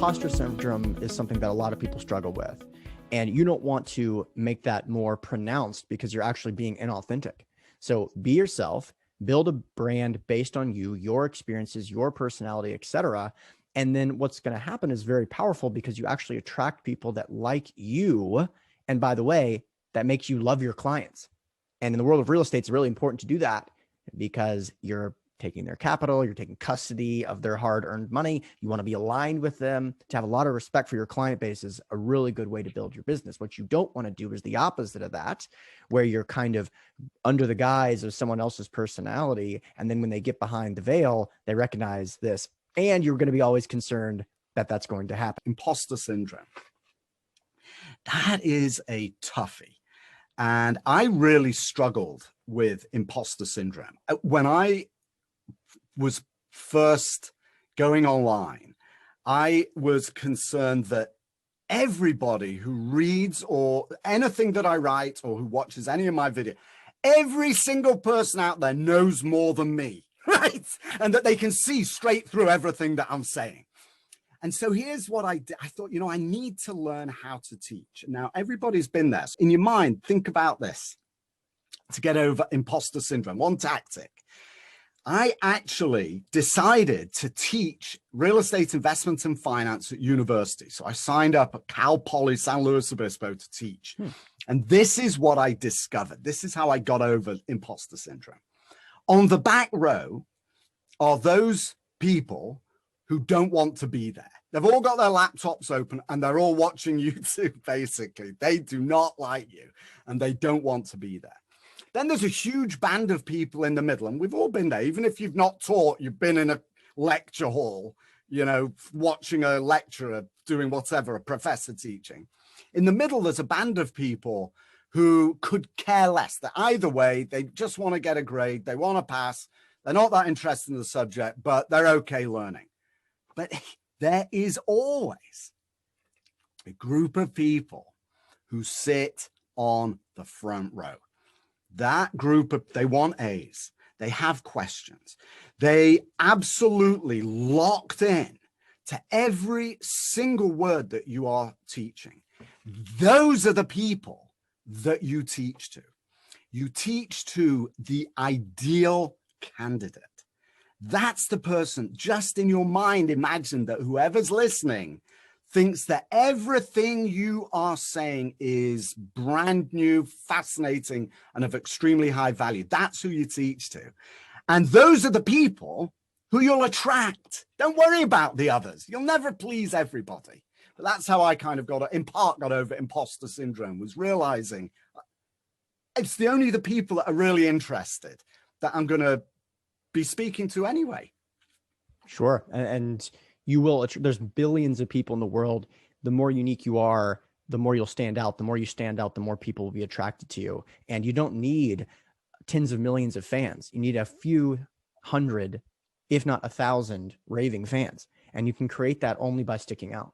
imposter syndrome is something that a lot of people struggle with. And you don't want to make that more pronounced because you're actually being inauthentic. So be yourself, build a brand based on you, your experiences, your personality, etc. And then what's going to happen is very powerful because you actually attract people that like you. And by the way, that makes you love your clients. And in the world of real estate, it's really important to do that because you're taking their capital, you're taking custody of their hard-earned money. You want to be aligned with them. To have a lot of respect for your client base is a really good way to build your business. What you don't want to do is the opposite of that, where you're kind of under the guise of someone else's personality. And then when they get behind the veil, they recognize this. And you're going to be always concerned that that's going to happen. Imposter syndrome. That is a toughie. And I really struggled with imposter syndrome. When I was first going online, I was concerned that everybody who reads or anything that I write or who watches any of my videos, every single person out there knows more than me, right? And that they can see straight through everything that I'm saying. And so here's what I did. I thought, I need to learn how to teach. Now, everybody's been there. So in your mind, think about this to get over imposter syndrome. One tactic. I actually decided to teach real estate investment and finance at university. So I signed up at Cal Poly San Luis Obispo to teach. And this is what I discovered. This is how I got over imposter syndrome. On the back row are those people who don't want to be there. They've all got their laptops open and they're all watching YouTube, basically. They do not like you and they don't want to be there. Then there's a huge band of people in the middle, and we've all been there. Even if you've not taught, you've been in a lecture hall, watching a lecturer doing whatever, a professor teaching. In the middle, there's a band of people who could care less. That either way, they just want to get a grade. They want to pass. They're not that interested in the subject, but they're okay learning. But there is always a group of people who sit on the front row. That group they want A's. They have questions. They absolutely locked in to every single word that you are teaching. Those are the people that you teach to. You teach to the ideal candidate. That's the person. Just in your mind, imagine that whoever's listening thinks that everything you are saying is brand new, fascinating, and of extremely high value. That's who you teach to. And those are the people who you'll attract. Don't worry about the others. You'll never please everybody. But that's how I kind of got over imposter syndrome, was realizing it's only the people that are really interested that I'm going to be speaking to anyway. Sure. And you will, there's billions of people in the world. The more unique you are, the more you'll stand out. The more you stand out, the more people will be attracted to you. And you don't need tens of millions of fans. You need a few hundred, if not 1,000 raving fans. And you can create that only by sticking out.